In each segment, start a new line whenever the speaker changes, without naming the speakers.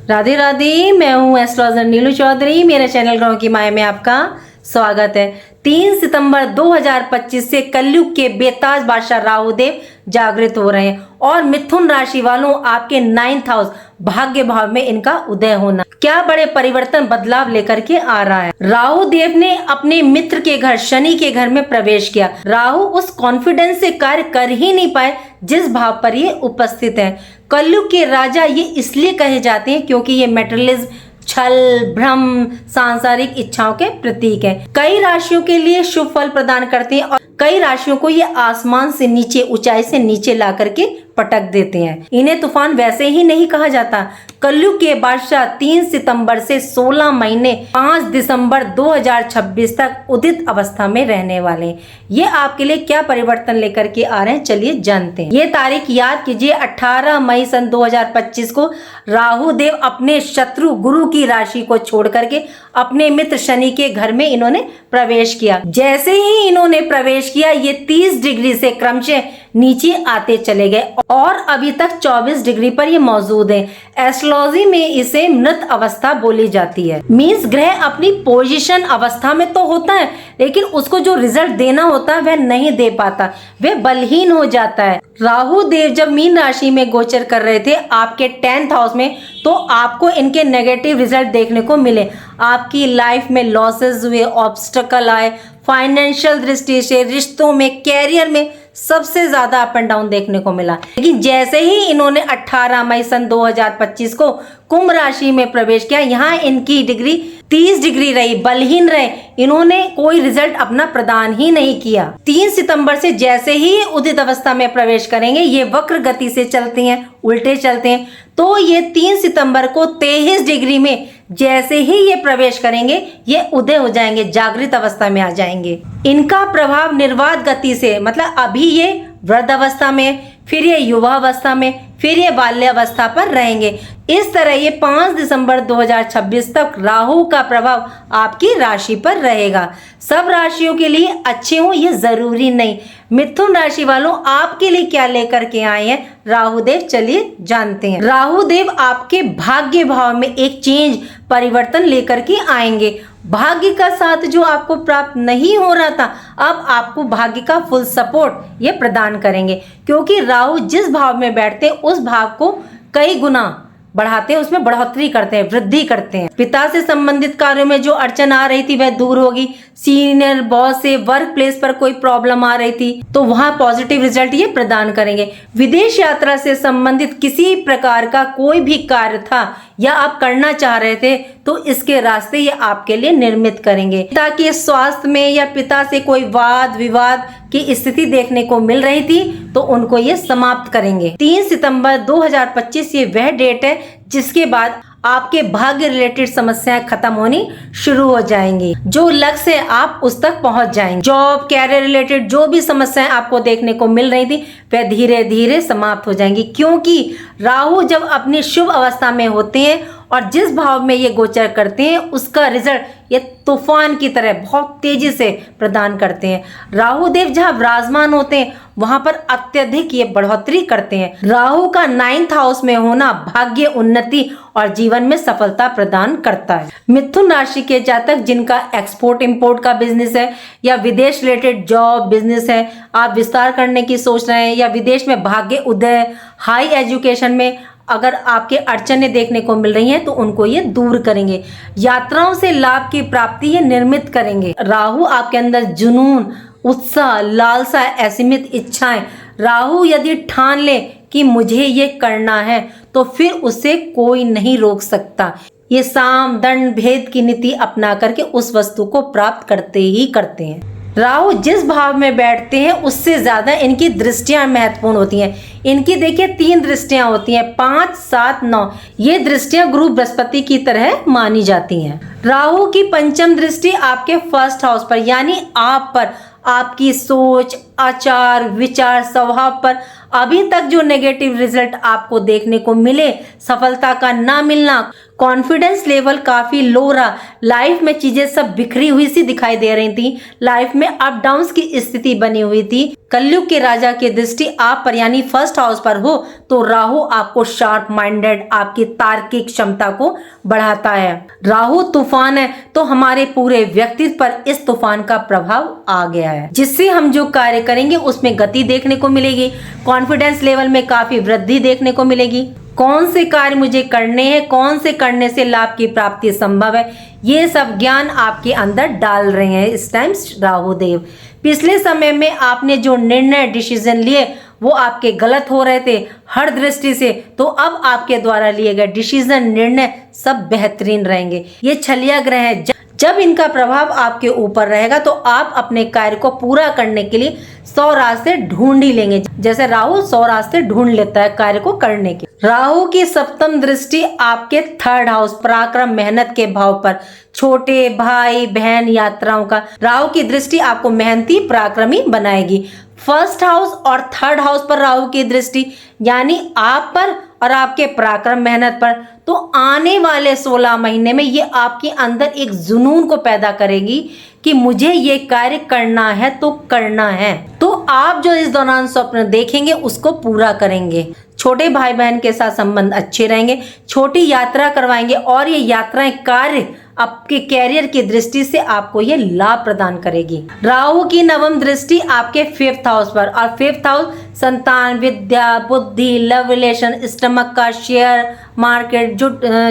राधे राधे, मैं हूँ एस्ट्रोलॉजर नीलू चौधरी। मेरे चैनल ग्रहों की माया में आपका स्वागत है। 3 सितंबर 2025 से कलयुग के बेताज बादशाह राहु देव जागृत हो रहे हैं और मिथुन राशि वालों आपके 9th हाउस भाग्य भाव में इनका उदय होना क्या बड़े परिवर्तन बदलाव लेकर के आ रहा है। राहु देव ने अपने मित्र के घर शनि के घर में प्रवेश किया। राहु उस कॉन्फिडेंस से कार्य कर ही नहीं पाए जिस भाव पर ये उपस्थित है। कलयुग के राजा ये इसलिए कहे जाते हैं क्योंकि ये मेटेरियलिज्म, छल, भ्रम, सांसारिक इच्छाओं के प्रतीक है। कई राशियों के लिए शुभ फल प्रदान करते हैं और कई राशियों को ये आसमान से नीचे, ऊंचाई से नीचे ला करके पटक देते हैं। इन्हें तूफान वैसे ही नहीं कहा जाता। कलयुग के बादशाह 3 सितंबर से 16 महीने 5 दिसंबर 2026 तक उदित अवस्था में रहने वाले हैं। ये आपके लिए क्या परिवर्तन लेकर के आ रहे हैं, चलिए जानते हैं। ये तारीख याद कीजिए, 18 मई सन 2025 को राहु देव अपने शत्रु गुरु की राशि को छोड़ करके अपने मित्र शनि के घर में इन्होंने प्रवेश किया। जैसे ही इन्होंने प्रवेश किया, ये 30 डिग्री से क्रमशः नीचे आते चले गए और अभी तक 24 डिग्री पर ये मौजूद है। एस्ट्रोलॉजी में इसे मृत अवस्था बोली जाती है। मीन्स ग्रह अपनी पोजीशन अवस्था में तो होता है, लेकिन उसको जो रिजल्ट देना होता है वह नहीं दे पाता, वह बलहीन हो जाता है। राहु देव जब मीन राशि में गोचर कर रहे थे आपके 10th हाउस में, तो आपको इनके नेगेटिव रिजल्ट देखने को मिले। आपकी लाइफ में लॉसेस हुए, ऑब्स्टकल आए, फाइनेंशियल दृष्टि से, रिश्तों में, कैरियर में सबसे ज्यादा अप एंड डाउन देखने को मिला। लेकिन जैसे ही इन्होंने 18 मई सन 2025 को कुंभ राशि में प्रवेश किया, यहाँ इनकी डिग्री 30 डिग्री रही, बलहीन रहे, इन्होंने कोई रिजल्ट अपना प्रदान ही नहीं किया। 3 सितंबर से जैसे ही उदित अवस्था में प्रवेश करेंगे, ये वक्र गति से चलते हैं, उल्टे चलते हैं, तो ये 3 सितंबर को 23 डिग्री में जैसे ही ये प्रवेश करेंगे, ये उदय हो जाएंगे, जागृत अवस्था में आ जाएंगे। इनका प्रभाव निर्वात गति से, मतलब अभी ये वृद्ध अवस्था में, फिर ये युवा अवस्था में, फिर ये बाल्य अवस्था पर रहेंगे। इस तरह ये 5 दिसंबर 2026 तक राहु का प्रभाव आपकी राशि पर रहेगा। सब राशियों के लिए अच्छे हो ये जरूरी नहीं। मिथुन राशि वालों, आपके लिए क्या लेकर के आए हैं राहु देव, चलिए जानते हैं। राहु देव आपके भाग्य भाव में एक चेंज, परिवर्तन लेकर के आएंगे। भाग्य का साथ जो आपको प्राप्त नहीं हो रहा था, अब आपको भाग्य का फुल सपोर्ट ये प्रदान करेंगे, क्योंकि राहु जिस भाव में बैठते हैं उस भाव को कई गुना बढ़ाते हैं, उसमें बढ़ोतरी करते हैं, वृद्धि करते हैं। पिता से संबंधित कार्यों में जो अड़चन आ रही थी वह दूर होगी। सीनियर बॉस से, वर्क प्लेस पर कोई प्रॉब्लम आ रही थी तो वहां पॉजिटिव रिजल्ट ये प्रदान करेंगे। विदेश यात्रा से संबंधित किसी प्रकार का कोई भी कार्य था या आप करना चाह रहे थे, तो इसके रास्ते ये आपके लिए निर्मित करेंगे। पिता के स्वास्थ्य में या पिता से कोई वाद विवाद की स्थिति देखने को मिल रही थी, तो उनको ये समाप्त करेंगे। 3 सितंबर 2025 ये वह डेट है जिसके बाद आपके भाग्य रिलेटेड समस्याएं खत्म होनी शुरू हो जाएंगी। जो लक्ष्य है आप उस तक पहुंच जाएंगे। जॉब, कैरियर रिलेटेड जो भी समस्याएं आपको देखने को मिल रही थी वह धीरे धीरे समाप्त हो जाएंगी, क्योंकि राहु जब अपनी शुभ अवस्था में होते हैं और जिस भाव में ये गोचर करते हैं उसका रिजल्ट ये तूफान की तरह बहुत तेजी से प्रदान करते हैं। राहु देव जहां विराजमान होते हैं वहां पर अत्यधिक ये बढ़ोतरी करते हैं। राहु का 9th हाउस में होना भाग्य, उन्नति और जीवन में सफलता प्रदान करता है। मिथुन राशि के जातक जिनका एक्सपोर्ट इंपोर्ट का बिजनेस है या विदेश रिलेटेड जॉब बिजनेस है, आप विस्तार करने की सोच रहे हैं या विदेश में भाग्य उदय, हाई एजुकेशन में अगर आपके अड़चनें देखने को मिल रही हैं तो उनको ये दूर करेंगे। यात्राओं से लाभ की प्राप्ति ये निर्मित करेंगे। राहु आपके अंदर जुनून, उत्साह, लालसा, असीमित इच्छाएं, राहु यदि ठान ले कि मुझे ये करना है तो फिर उसे कोई नहीं रोक सकता। ये साम दंड भेद की नीति अपना करके उस वस्तु को प्राप्त करते ही करते हैं। राहु जिस भाव में बैठते हैं उससे ज्यादा इनकी दृष्टियां महत्वपूर्ण होती हैं। इनकी देखिए 3 दृष्टियां होती हैं, 5, 7, 9। ये दृष्टियां गुरु बृहस्पति की तरह मानी जाती हैं। राहु की पंचम दृष्टि आपके 1st हाउस पर यानी आप पर, आपकी सोच, आचार, विचार, स्वभाव पर अभी तक जो नेगेटिव रिजल्ट आपको देखने को मिले, सफलता का ना मिलना, कॉन्फिडेंस लेवल काफी लो रहा, लाइफ में चीजें सब बिखरी हुई सी दिखाई दे रही थी, लाइफ में अप डाउन्स की स्थिति बनी हुई थी। कलयुग के राजा की दृष्टि आप पर यानी फर्स्ट हाउस पर हो तो राहु आपको शार्प माइंडेड, आपकी तार्किक क्षमता को बढ़ाता है। राहु तूफान है तो हमारे पूरे व्यक्तित्व पर इस तूफान का प्रभाव आ गया है, जिससे हम जो कार्य करेंगे उसमें गति देखने को मिलेगी, कॉन्फिडेंस लेवल में काफी वृद्धि देखने को मिलेगी। कौन से कार्य मुझे करने हैं, कौन से करने से लाभ की प्राप्ति संभव है, ये सब ज्ञान आपके अंदर डाल रहे हैं इस टाइम राहु देव। पिछले समय में आपने जो निर्णय डिसीजन लिए वो आपके गलत हो रहे थे हर दृष्टि से, तो अब आपके द्वारा लिए गए डिसीजन निर्णय सब बेहतरीन रहेंगे। ये छलिया ग्रह है, जब इनका प्रभाव आपके ऊपर रहेगा तो आप अपने कार्य को पूरा करने के लिए 100 रास्ते ढूंढ ही लेंगे, जैसे राहु 100 रास्ते ढूंढ लेता है कार्य को करने के। राहु की सप्तम दृष्टि आपके थर्ड हाउस पराक्रम मेहनत के भाव पर, छोटे भाई बहन यात्राओं का राहु की दृष्टि आपको मेहनती पराक्रमी बनाएगी। फर्स्ट हाउस और थर्ड हाउस पर राहु की दृष्टि यानी आप पर और आपके पराक्रम मेहनत पर, तो आने वाले 16 महीने में ये आपके अंदर एक जुनून को पैदा करेगी कि मुझे ये कार्य करना है तो करना है। तो आप जो इस दौरान स्वप्न देखेंगे उसको पूरा करेंगे। छोटे भाई बहन के साथ संबंध अच्छे रहेंगे, छोटी यात्रा करवाएंगे और ये यात्राएं कार्य आपके कैरियर की दृष्टि से आपको ये लाभ प्रदान करेगी। राहु की नवम दृष्टि आपके 5th हाउस पर, और 5th हाउस संतान, विद्या, बुद्धि, लव रिलेशन, स्टमक का, शेयर मार्केट,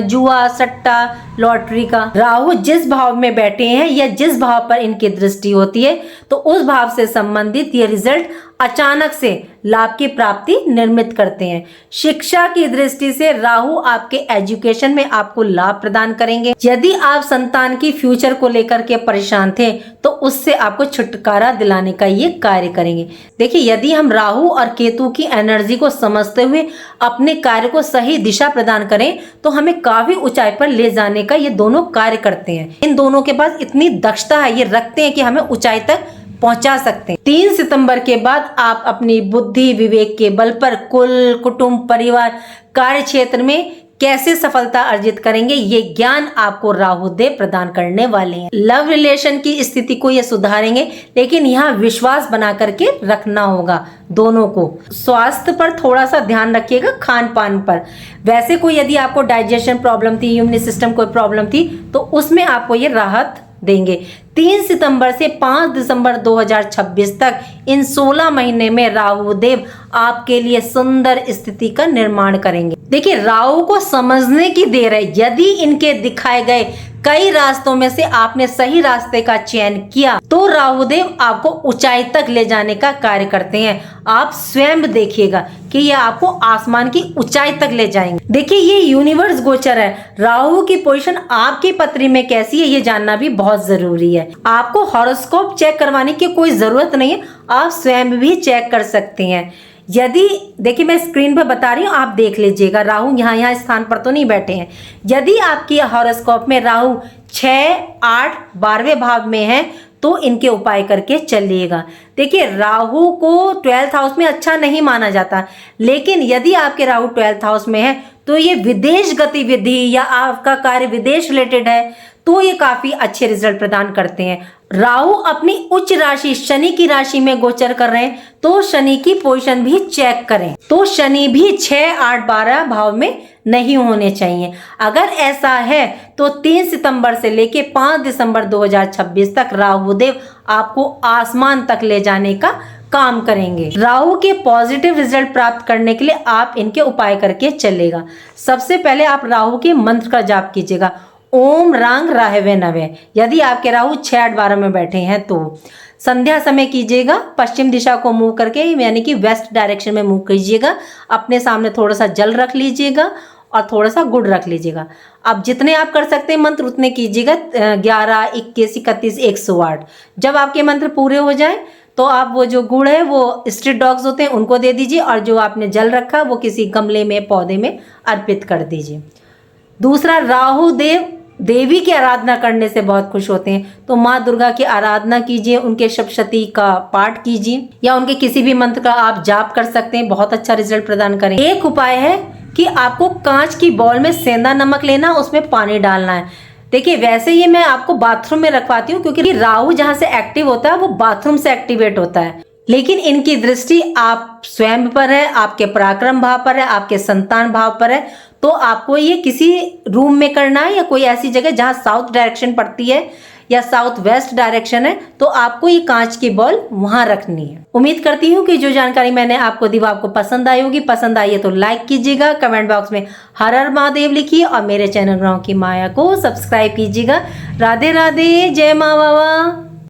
जुआ, सट्टा, लॉटरी का। राहु जिस भाव में बैठे हैं या जिस भाव पर इनकी दृष्टि होती है तो उस भाव से संबंधित ये रिजल्ट अचानक से लाभ की प्राप्ति निर्मित करते हैं। शिक्षा की दृष्टि से राहु आपके एजुकेशन में आपको लाभ प्रदान करेंगे। यदि आप संतान की फ्यूचर को लेकर के परेशान थे तो उससे आपको छुटकारा दिलाने का ये कार्य करेंगे। देखिए, यदि हम राहु और केतु की एनर्जी को समझते हुए अपने कार्य को सही दिशा प्रदान करें तो हमें काफी ऊंचाई पर ले जाने का ये दोनों कार्य करते हैं। इन दोनों के पास इतनी दक्षता है, ये रखते हैं कि हमें ऊंचाई तक पहुंचा सकते हैं। 3 सितंबर के बाद आप अपनी बुद्धि विवेक के बल पर कुल, कुटुंब, परिवार, कार्य क्षेत्र में कैसे सफलता अर्जित करेंगे ये ज्ञान आपको राहु देव प्रदान करने वाले हैं। लव रिलेशन की स्थिति को ये सुधारेंगे, लेकिन यहाँ विश्वास बना करके रखना होगा दोनों को। स्वास्थ्य पर थोड़ा सा ध्यान रखिएगा, खान पान पर। वैसे कोई यदि आपको डाइजेशन प्रॉब्लम थी, इम्यून सिस्टम कोई प्रॉब्लम थी तो उसमें आपको ये राहत देंगे। 3 सितंबर से 5 दिसंबर 2026 तक इन 16 महीने में राहु देव आपके लिए सुंदर स्थिति का निर्माण करेंगे। देखिए, राहु को समझने की देर है। यदि इनके दिखाए गए कई रास्तों में से आपने सही रास्ते का चयन किया तो राहु देव आपको ऊंचाई तक ले जाने का कार्य करते हैं। आप स्वयं देखिएगा कि ये आपको आसमान की ऊंचाई तक ले जाएंगे। देखिए, ये यूनिवर्स गोचर है। राहु की पोजीशन आपकी पत्री में कैसी है ये जानना भी बहुत जरूरी है। आपको हॉरोस्कोप चेक करवाने की कोई जरूरत नहीं है, आप स्वयं भी चेक कर सकते हैं। यदि देखिए, मैं स्क्रीन पर बता रही हूँ, आप देख लीजिएगा। राहु यहाँ स्थान पर तो नहीं बैठे हैं। यदि आपकी हॉरोस्कोप में राहु 6, 8, 12वें भाव में है तो इनके उपाय करके चलिएगा। देखिए, राहु को 12th हाउस में अच्छा नहीं माना जाता, लेकिन यदि आपके राहु 12th हाउस में है तो ये विदेश गतिविधि या आपका कार्य विदेश रिलेटेड है तो ये काफी अच्छे रिजल्ट प्रदान करते हैं। राहु अपनी उच्च राशि शनि की राशि में गोचर कर रहे हैं तो शनि की पोजीशन भी चेक करें। तो शनि भी 6, 8, 12 भाव में नहीं होने चाहिए। अगर ऐसा है तो 3 सितंबर से लेके 5 दिसंबर 2026 तक राहु देव आपको आसमान तक ले जाने का काम करेंगे। राहु के पॉजिटिव रिजल्ट प्राप्त करने के लिए आप इनके उपाय करके चलेगा। सबसे पहले आप राहु के मंत्र का जाप कीजिएगा, ओम रांग राहवे नवे। यदि आपके राहु 6, 8, 12 में बैठे हैं तो संध्या समय कीजिएगा। पश्चिम दिशा को मूव करके यानी कि वेस्ट डायरेक्शन में मूव कीजिएगा। अपने सामने थोड़ा सा जल रख लीजिएगा और थोड़ा सा गुड़ रख लीजिएगा। अब जितने आप कर सकते हैं मंत्र उतने कीजिएगा, 11, 21, 31, 108। जब आपके मंत्र पूरे हो जाए तो आप वो जो गुड़ है वो स्ट्रीट डॉग्स होते हैं उनको दे दीजिए, और जो आपने जल रखा वो किसी गमले में पौधे में अर्पित कर दीजिए। दूसरा, राहु देव देवी की आराधना करने से बहुत खुश होते हैं, तो माँ दुर्गा की आराधना कीजिए, उनके सप्तशती का पाठ कीजिए या उनके किसी भी मंत्र का आप जाप कर सकते हैं, बहुत अच्छा रिजल्ट प्रदान करें। एक उपाय है कि आपको कांच की बॉल में सेंधा नमक लेना, उसमें पानी डालना है। देखिए वैसे ये मैं आपको बाथरूम में रखवाती हूँ क्योंकि राहु जहाँ से एक्टिव होता है वो बाथरूम से एक्टिवेट होता है, लेकिन इनकी दृष्टि आप स्वयं पर है, आपके पराक्रम भाव पर है, आपके संतान भाव पर है। तो आपको ये किसी रूम में करना है या कोई ऐसी जगह जहां साउथ डायरेक्शन पड़ती है या साउथ वेस्ट डायरेक्शन है, तो आपको ये कांच की बॉल वहां रखनी है। उम्मीद करती हूँ कि जो जानकारी मैंने आपको दी वो आपको पसंद आई होगी। पसंद आई है तो लाइक कीजिएगा, कमेंट बॉक्स में हर हर महादेव लिखिए और मेरे चैनल गाँव की माया को सब्सक्राइब कीजिएगा। राधे राधे, जय माँ बाबा।